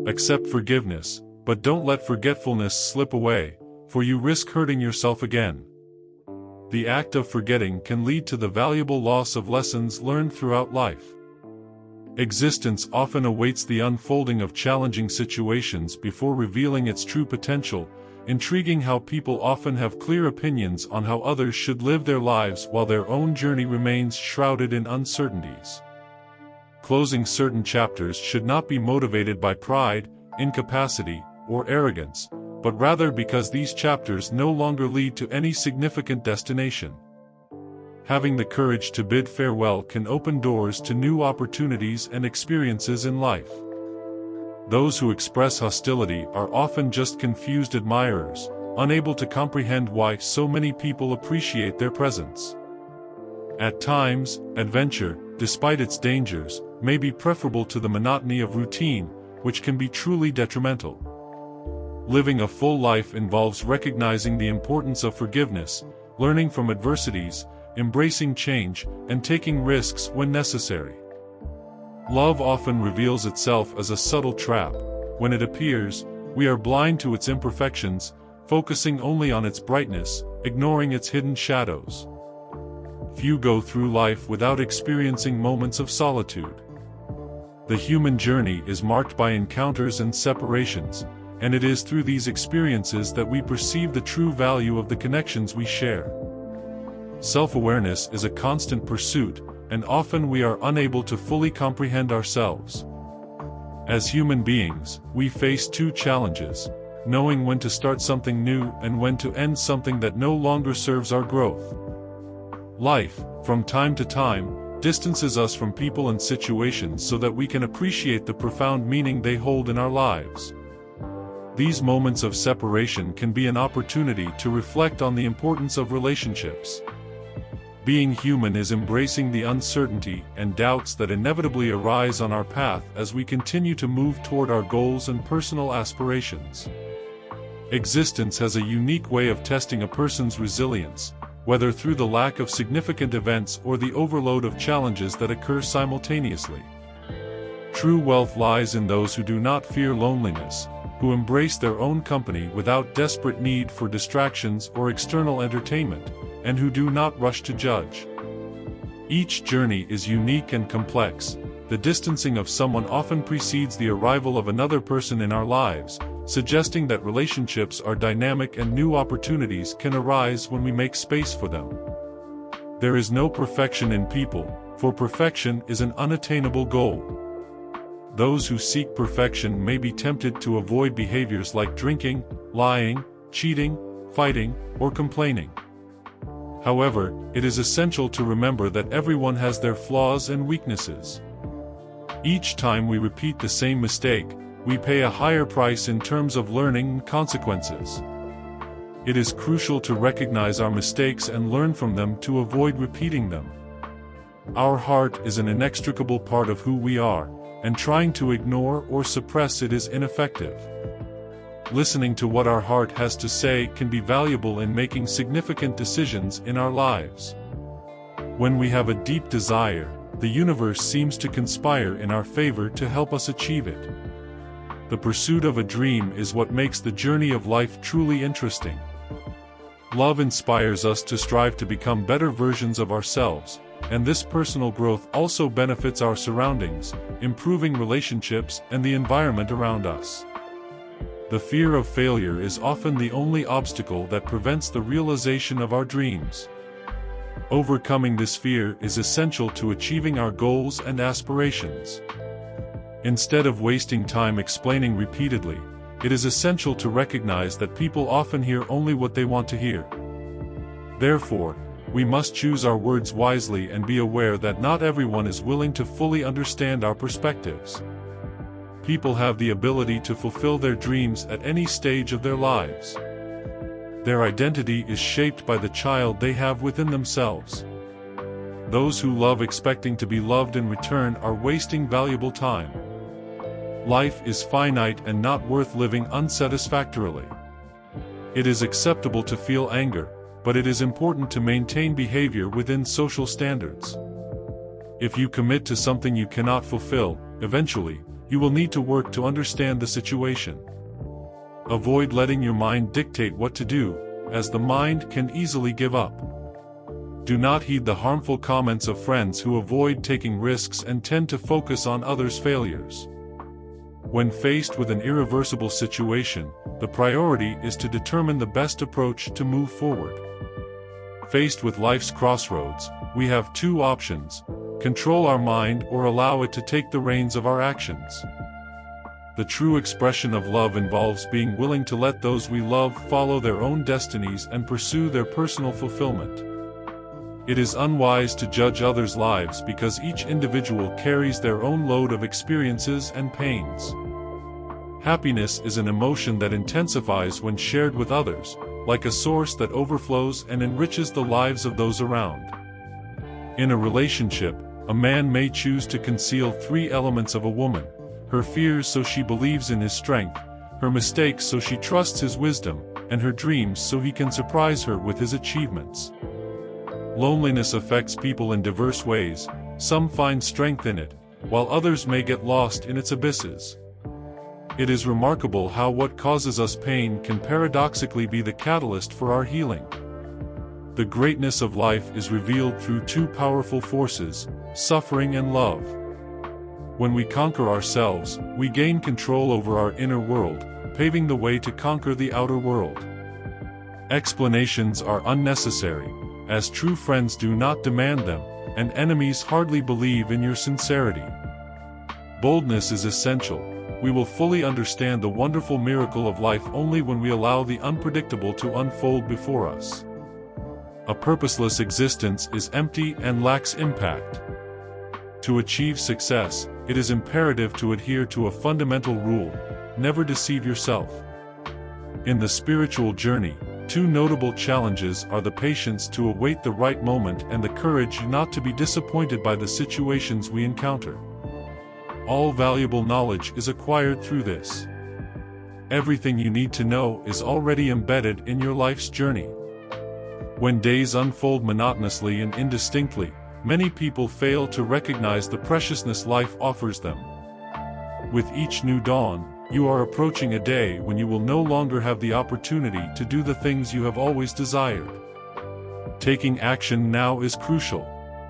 Accept forgiveness, but don't let forgetfulness slip away, for you risk hurting yourself again. The act of forgetting can lead to the valuable loss of lessons learned throughout life. Existence often awaits the unfolding of challenging situations before revealing its true potential. Intriguing how people often have clear opinions on how others should live their lives while their own journey remains shrouded in uncertainties. Closing certain chapters should not be motivated by pride, incapacity, or arrogance, but rather because these chapters no longer lead to any significant destination. Having the courage to bid farewell can open doors to new opportunities and experiences in life. Those who express hostility are often just confused admirers, unable to comprehend why so many people appreciate their presence. At times, adventure, despite its dangers, may be preferable to the monotony of routine, which can be truly detrimental. Living a full life involves recognizing the importance of forgiveness, learning from adversities, embracing change, and taking risks when necessary. Love often reveals itself as a subtle trap. When it appears, we are blind to its imperfections, focusing only on its brightness, ignoring its hidden shadows. Few go through life without experiencing moments of solitude. The human journey is marked by encounters and separations, and it is through these experiences that we perceive the true value of the connections we share. Self-awareness is a constant pursuit, and often we are unable to fully comprehend ourselves. As human beings, we face two challenges: knowing when to start something new and when to end something that no longer serves our growth. Life, from time to time, distances us from people and situations so that we can appreciate the profound meaning they hold in our lives. These moments of separation can be an opportunity to reflect on the importance of relationships. Being human is embracing the uncertainty and doubts that inevitably arise on our path as we continue to move toward our goals and personal aspirations. Existence has a unique way of testing a person's resilience, whether through the lack of significant events or the overload of challenges that occur simultaneously. True wealth lies in those who do not fear loneliness, who embrace their own company without desperate need for distractions or external entertainment, and who do not rush to judge. Each journey is unique and complex. The distancing of someone often precedes the arrival of another person in our lives, suggesting that relationships are dynamic and new opportunities can arise when we make space for them. There is no perfection in people, for perfection is an unattainable goal. Those who seek perfection may be tempted to avoid behaviors like drinking, lying, cheating, fighting, or complaining. However, it is essential to remember that everyone has their flaws and weaknesses. Each time we repeat the same mistake, we pay a higher price in terms of learning and consequences. It is crucial to recognize our mistakes and learn from them to avoid repeating them. Our heart is an inextricable part of who we are, and trying to ignore or suppress it is ineffective. Listening to what our heart has to say can be valuable in making significant decisions in our lives. When we have a deep desire, the universe seems to conspire in our favor to help us achieve it. The pursuit of a dream is what makes the journey of life truly interesting. Love inspires us to strive to become better versions of ourselves, and this personal growth also benefits our surroundings, improving relationships and the environment around us. The fear of failure is often the only obstacle that prevents the realization of our dreams. Overcoming this fear is essential to achieving our goals and aspirations. Instead of wasting time explaining repeatedly, it is essential to recognize that people often hear only what they want to hear. Therefore, we must choose our words wisely and be aware that not everyone is willing to fully understand our perspectives. People have the ability to fulfill their dreams at any stage of their lives. Their identity is shaped by the child they have within themselves. Those who love expecting to be loved in return are wasting valuable time. Life is finite and not worth living unsatisfactorily. It is acceptable to feel anger, but it is important to maintain behavior within social standards. If you commit to something you cannot fulfill, eventually, you will need to work to understand the situation. Avoid letting your mind dictate what to do, as the mind can easily give up. Do not heed the harmful comments of friends who avoid taking risks and tend to focus on others' failures. When faced with an irreversible situation, the priority is to determine the best approach to move forward. Faced with life's crossroads, we have two options: control our mind or allow it to take the reins of our actions. The true expression of love involves being willing to let those we love follow their own destinies and pursue their personal fulfillment. It is unwise to judge others' lives because each individual carries their own load of experiences and pains. Happiness is an emotion that intensifies when shared with others, like a source that overflows and enriches the lives of those around. In a relationship, a man may choose to conceal three elements of a woman: her fears so she believes in his strength, her mistakes so she trusts his wisdom, and her dreams so he can surprise her with his achievements. Loneliness affects people in diverse ways. Some find strength in it, while others may get lost in its abysses. It is remarkable how what causes us pain can paradoxically be the catalyst for our healing. The greatness of life is revealed through two powerful forces: suffering and love. When we conquer ourselves, we gain control over our inner world, paving the way to conquer the outer world. Explanations are unnecessary, as true friends do not demand them, and enemies hardly believe in your sincerity. Boldness is essential. We will fully understand the wonderful miracle of life only when we allow the unpredictable to unfold before us. A purposeless existence is empty and lacks impact. To achieve success, it is imperative to adhere to a fundamental rule: never deceive yourself. In the spiritual journey, two notable challenges are the patience to await the right moment and the courage not to be disappointed by the situations we encounter. All valuable knowledge is acquired through this. Everything you need to know is already embedded in your life's journey. When days unfold monotonously and indistinctly, many people fail to recognize the preciousness life offers them. With each new dawn, you are approaching a day when you will no longer have the opportunity to do the things you have always desired. Taking action now is crucial.